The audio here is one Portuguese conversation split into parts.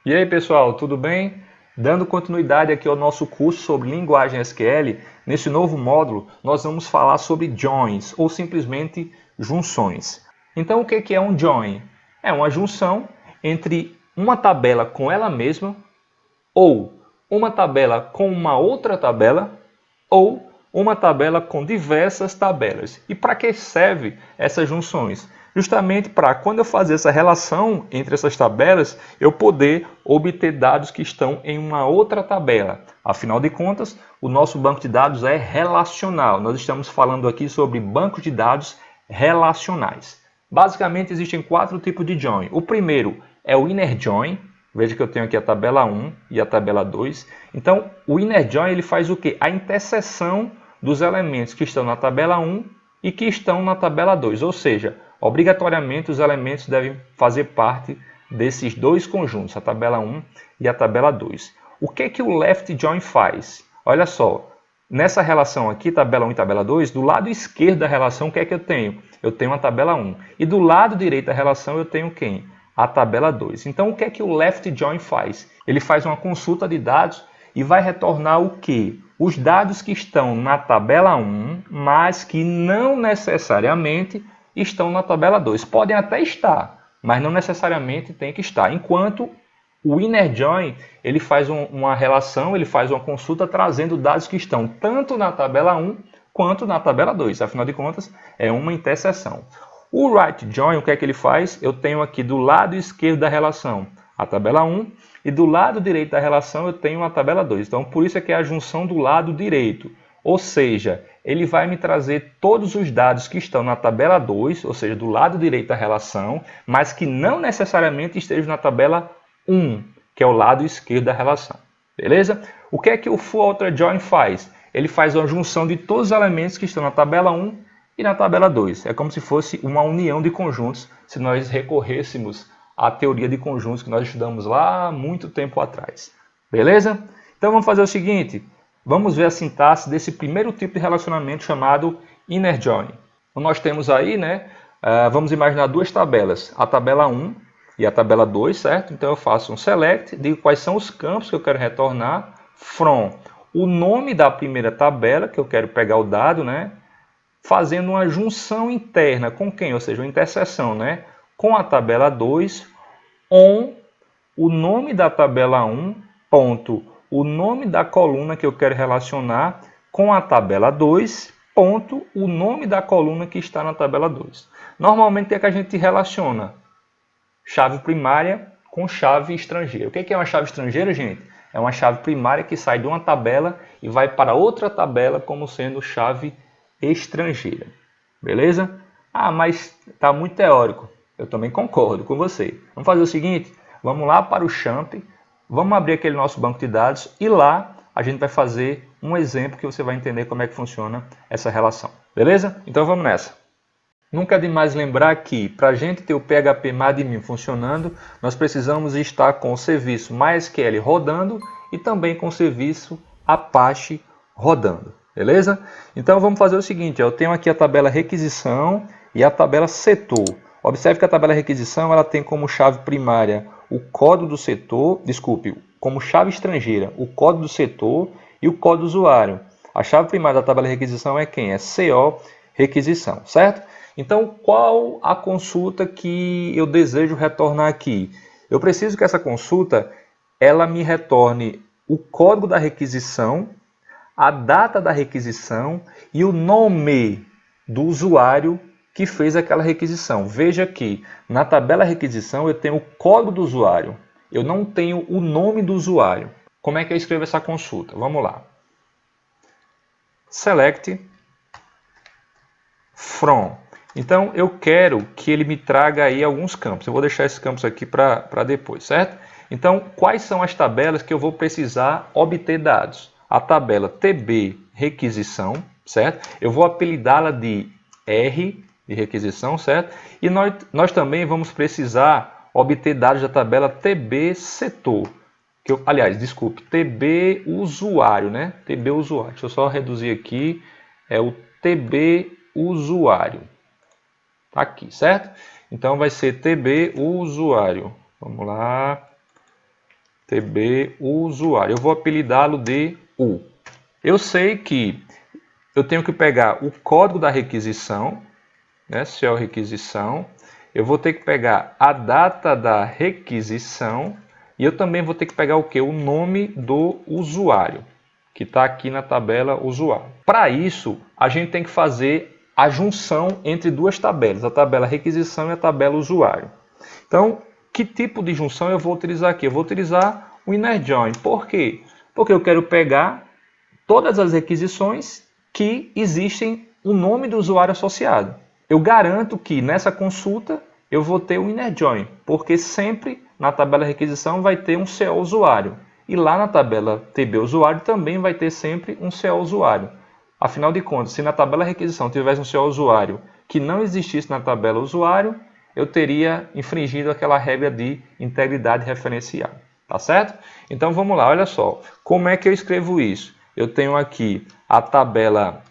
E aí pessoal, tudo bem? Dando continuidade aqui ao nosso curso sobre linguagem SQL, nesse novo módulo nós vamos falar sobre joins, ou simplesmente junções. Então o que é um join? É uma junção entre uma tabela com ela mesma, ou uma tabela com uma outra tabela, ou uma tabela com diversas tabelas. E para que serve essas junções? Justamente para, quando eu fazer essa relação entre essas tabelas, eu poder obter dados que estão em uma outra tabela. Afinal de contas, o nosso banco de dados é relacional. Nós estamos falando aqui sobre bancos de dados relacionais. Basicamente, existem 4 tipos de join. O primeiro é o inner join. Veja que eu tenho aqui a tabela 1 e a tabela 2. Então, o inner join ele faz o quê? A interseção dos elementos que estão na tabela 1 e que estão na tabela 2. Ou seja, obrigatoriamente os elementos devem fazer parte desses dois conjuntos, a tabela 1 e a tabela 2. O que o left join faz? Olha só, nessa relação aqui, tabela 1 e tabela 2, do lado esquerdo da relação, o que é que eu tenho? Eu tenho a tabela 1. E do lado direito da relação, eu tenho quem? A tabela 2. Então, o que o left join faz? Ele faz uma consulta de dados e vai retornar o quê? Os dados que estão na tabela 1, mas que não necessariamente estão na tabela 2. Podem até estar, mas não necessariamente tem que estar. Enquanto o inner join, ele faz uma relação, ele faz uma consulta trazendo dados que estão tanto na tabela 1 quanto na tabela 2. Afinal de contas, é uma interseção. O right join, o que é que ele faz? Eu tenho aqui do lado esquerdo da relação a tabela 1 e do lado direito da relação eu tenho a tabela 2. Então, por isso é que é a junção do lado direito. Ou seja, ele vai me trazer todos os dados que estão na tabela 2, ou seja, do lado direito da relação, mas que não necessariamente estejam na tabela 1, que é o lado esquerdo da relação. Beleza? O que é que o full outer join faz? Ele faz uma junção de todos os elementos que estão na tabela 1 e na tabela 2. É como se fosse uma união de conjuntos, se nós recorrêssemos à teoria de conjuntos que nós estudamos lá há muito tempo atrás. Beleza? Então vamos fazer o seguinte, vamos ver a sintaxe desse primeiro tipo de relacionamento chamado inner join. Então nós temos aí, né, vamos imaginar duas tabelas, a tabela 1 e a tabela 2, certo? Então eu faço um select, digo quais são os campos que eu quero retornar, from o nome da primeira tabela, que eu quero pegar o dado, né? Fazendo uma junção interna com quem? Ou seja, uma interseção, né? Com a tabela 2, on o nome da tabela 1, ponto, o nome da coluna que eu quero relacionar com a tabela 2, ponto, o nome da coluna que está na tabela 2. Normalmente é que a gente relaciona chave primária com chave estrangeira. O que é uma chave estrangeira, gente? É uma chave primária que sai de uma tabela e vai para outra tabela como sendo chave estrangeira. Beleza? Ah, mas está muito teórico. Eu também concordo com você. Vamos fazer o seguinte, vamos lá para o Champ, vamos abrir aquele nosso banco de dados e lá a gente vai fazer um exemplo que você vai entender como é que funciona essa relação. Beleza? Então vamos nessa. Nunca é demais lembrar que, para a gente ter o PHP-MadMin funcionando, nós precisamos estar com o serviço MySQL rodando e também com o serviço Apache rodando. Beleza? Então vamos fazer o seguinte, eu tenho aqui a tabela requisição e a tabela setor. Observe que a tabela requisição ela tem como chave primária o código do setor, como chave estrangeira o código do setor e o código do usuário. A chave primária da tabela requisição é quem? É CO requisição, certo? Então, qual a consulta que eu desejo retornar aqui? Eu preciso que essa consulta ela me retorne o código da requisição, a data da requisição e o nome do usuário que fez aquela requisição. Veja que na tabela requisição eu tenho o código do usuário, eu não tenho o nome do usuário. Como é que eu escrevo essa consulta? Vamos lá. Select from. Então eu quero que ele me traga aí alguns campos. Eu vou deixar esses campos aqui para depois, certo? Então, quais são as tabelas que eu vou precisar obter dados? A tabela TB requisição, certo? Eu vou apelidá-la de R de requisição, certo? E nós também vamos precisar obter dados da tabela TB setor. TB usuário, né? TB usuário. Deixa eu só reduzir aqui. É o TB usuário. Tá aqui, certo? Então vai ser TB usuário. Vamos lá. TB usuário. Eu vou apelidá-lo de U. Eu sei que eu tenho que pegar o código da requisição, né? CO requisição. Eu vou ter que pegar a data da requisição e eu também vou ter que pegar o que? O nome do usuário, que está aqui na tabela usuário. Para isso, a gente tem que fazer a junção entre duas tabelas, a tabela requisição e a tabela usuário. Então, que tipo de junção eu vou utilizar aqui? Eu vou utilizar o inner join. Por quê? Porque eu quero pegar todas as requisições que existem o nome do usuário associado. Eu garanto que nessa consulta eu vou ter o inner join, porque sempre na tabela requisição vai ter um CO usuário. E lá na tabela TB usuário também vai ter sempre um CO usuário. Afinal de contas, se na tabela requisição tivesse um CO usuário que não existisse na tabela usuário, eu teria infringido aquela regra de integridade referencial. Tá certo? Então vamos lá, olha só. Como é que eu escrevo isso? Eu tenho aqui a tabela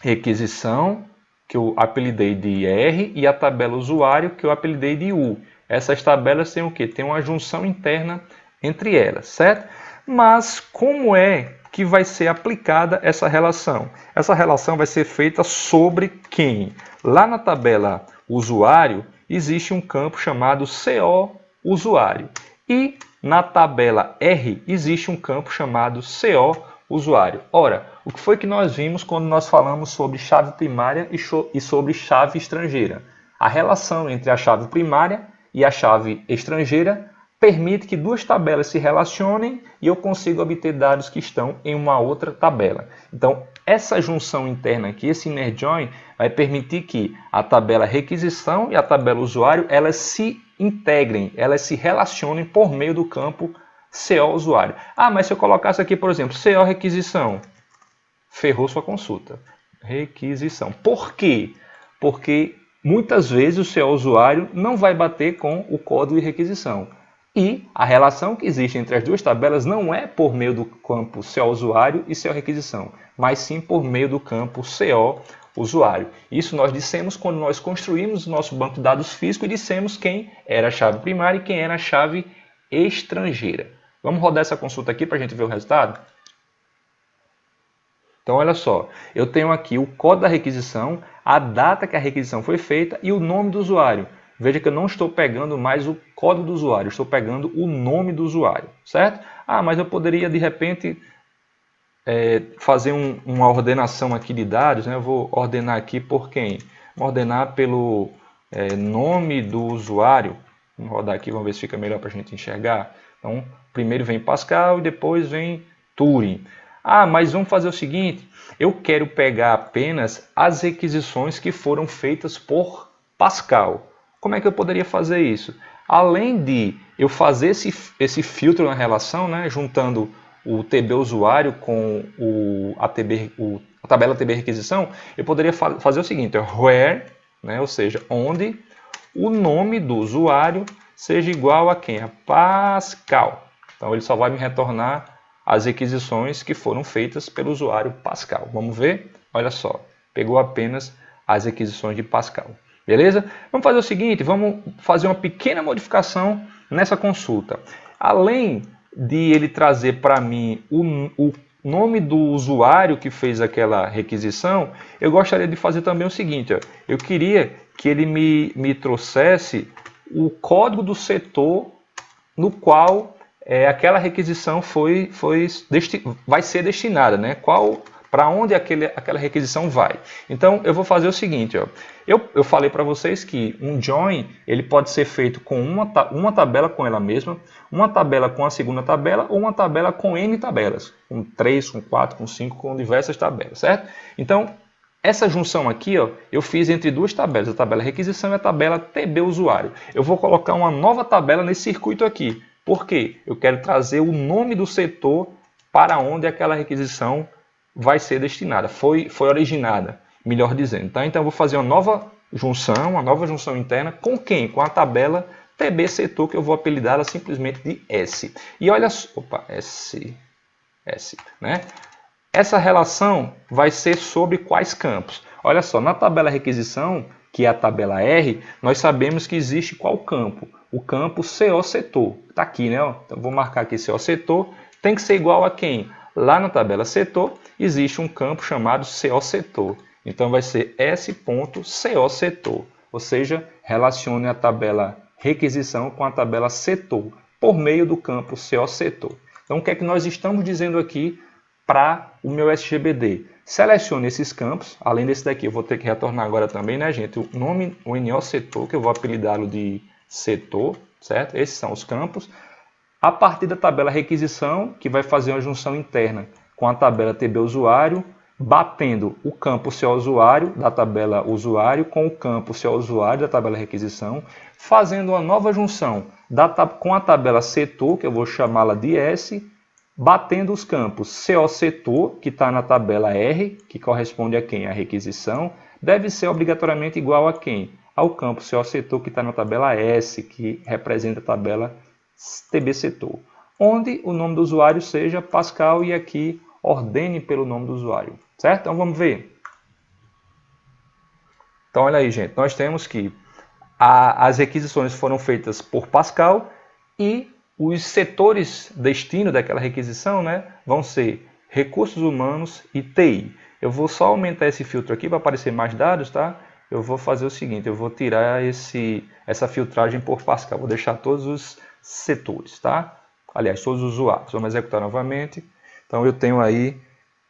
requisição, que eu apelidei de R, e a tabela usuário, que eu apelidei de U. Essas tabelas têm o quê? Tem uma junção interna entre elas, certo? Mas como é que vai ser aplicada essa relação? Essa relação vai ser feita sobre quem? Lá na tabela usuário, existe um campo chamado CO usuário. E na tabela R, existe um campo chamado CO usuário. Ora, o que foi que nós vimos quando nós falamos sobre chave primária e sobre chave estrangeira? A relação entre a chave primária e a chave estrangeira permite que duas tabelas se relacionem e eu consiga obter dados que estão em uma outra tabela. Então, essa junção interna aqui, esse inner join, vai permitir que a tabela requisição e a tabela usuário elas se integrem, elas se relacionem por meio do campo CO usuário. Ah, mas se eu colocasse aqui, por exemplo, CO requisição, ferrou sua consulta. Requisição. Por quê? Porque muitas vezes o CO usuário não vai bater com o código de requisição. E a relação que existe entre as duas tabelas não é por meio do campo CO usuário e CO requisição, mas sim por meio do campo CO usuário. Isso nós dissemos quando nós construímos o nosso banco de dados físico e dissemos quem era a chave primária e quem era a chave estrangeira. Vamos rodar essa consulta aqui para a gente ver o resultado? Então, olha só, eu tenho aqui o código da requisição, a data que a requisição foi feita e o nome do usuário. Veja que eu não estou pegando mais o código do usuário, estou pegando o nome do usuário, certo? Ah, mas eu poderia, de repente, fazer uma ordenação aqui de dados, né? Eu vou ordenar aqui por quem? Vou ordenar pelo nome do usuário. Vamos rodar aqui, vamos ver se fica melhor para a gente enxergar. Então, primeiro vem Pascal e depois vem Turing. Ah, mas vamos fazer o seguinte, eu quero pegar apenas as requisições que foram feitas por Pascal. Como é que eu poderia fazer isso? Além de eu fazer esse filtro na relação, né, juntando o TB usuário com a tabela TB requisição, eu poderia fazer o seguinte, where, né, ou seja, onde o nome do usuário seja igual a quem? A Pascal. Então ele só vai me retornar as requisições que foram feitas pelo usuário Pascal. Vamos ver? Olha só, pegou apenas as requisições de Pascal. Beleza? Vamos fazer o seguinte, vamos fazer uma pequena modificação nessa consulta. Além de ele trazer para mim o nome do usuário que fez aquela requisição, eu gostaria de fazer também o seguinte, ó. Eu queria que ele me trouxesse o código do setor no qual aquela requisição vai ser destinada, né? Para onde aquela requisição vai. Então, eu vou fazer o seguinte, ó. Eu falei para vocês que um join ele pode ser feito com uma tabela com ela mesma, uma tabela com a segunda tabela ou uma tabela com N tabelas, com 3, com 4, com 5, com diversas tabelas, certo? Então, essa junção aqui, ó, eu fiz entre duas tabelas, a tabela requisição e a tabela TB usuário. Eu vou colocar uma nova tabela nesse circuito aqui. Por quê? Eu quero trazer o nome do setor para onde aquela requisição vai ser destinada, foi originada, melhor dizendo. Tá? Então eu vou fazer uma nova junção interna com quem? Com a tabela TB setor, que eu vou apelidá-la simplesmente de S. E olha só, S, né? Essa relação vai ser sobre quais campos? Olha só, na tabela requisição, que é a tabela R, nós sabemos que existe qual campo? O campo CO setor. Está aqui, né? Então, vou marcar aqui CO setor. Tem que ser igual a quem? Lá na tabela setor, existe um campo chamado CO setor. Então, vai ser S.CO setor. Ou seja, relacione a tabela requisição com a tabela setor, por meio do campo CO setor. Então, o que é que nós estamos dizendo aqui para o meu SGBD? Selecione esses campos, além desse daqui, eu vou ter que retornar agora também, né, gente? O nome, o NO setor, que eu vou apelidá-lo de setor, certo? Esses são os campos. A partir da tabela requisição, que vai fazer uma junção interna com a tabela TB usuário, batendo o campo CO usuário da tabela usuário com o campo CO usuário da tabela requisição, fazendo uma nova junção com a tabela setor, que eu vou chamá-la de S, batendo os campos CO setor, que está na tabela R, que corresponde a quem? A requisição, deve ser obrigatoriamente igual a quem? Ao campo CO setor, que está na tabela S, que representa a tabela TB setor, onde o nome do usuário seja Pascal e aqui ordene pelo nome do usuário, certo? Então vamos ver. Então olha aí, gente, nós temos que as requisições foram feitas por Pascal e os setores destino daquela requisição, né, vão ser recursos humanos e TI. Eu vou só aumentar esse filtro aqui para aparecer mais dados, tá? Eu vou fazer o seguinte, eu vou tirar essa filtragem por Pascal, vou deixar todos os setores, tá? Aliás, todos os usuários. Vamos executar novamente. Então eu tenho aí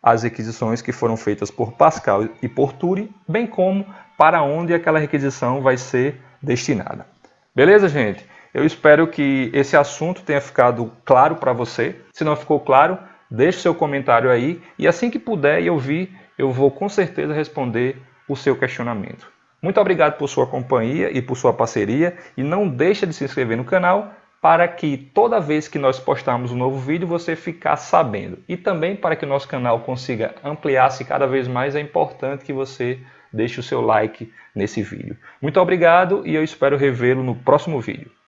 as requisições que foram feitas por Pascal e por Turi, bem como para onde aquela requisição vai ser destinada. Beleza, gente? Eu espero que esse assunto tenha ficado claro para você. Se não ficou claro, deixe seu comentário aí e assim que puder e eu vir, eu vou com certeza responder o seu questionamento. Muito obrigado por sua companhia e por sua parceria e não deixe de se inscrever no canal para que toda vez que nós postarmos um novo vídeo você ficar sabendo. E também para que o nosso canal consiga ampliar-se cada vez mais, é importante que você deixe o seu like nesse vídeo. Muito obrigado e eu espero revê-lo no próximo vídeo.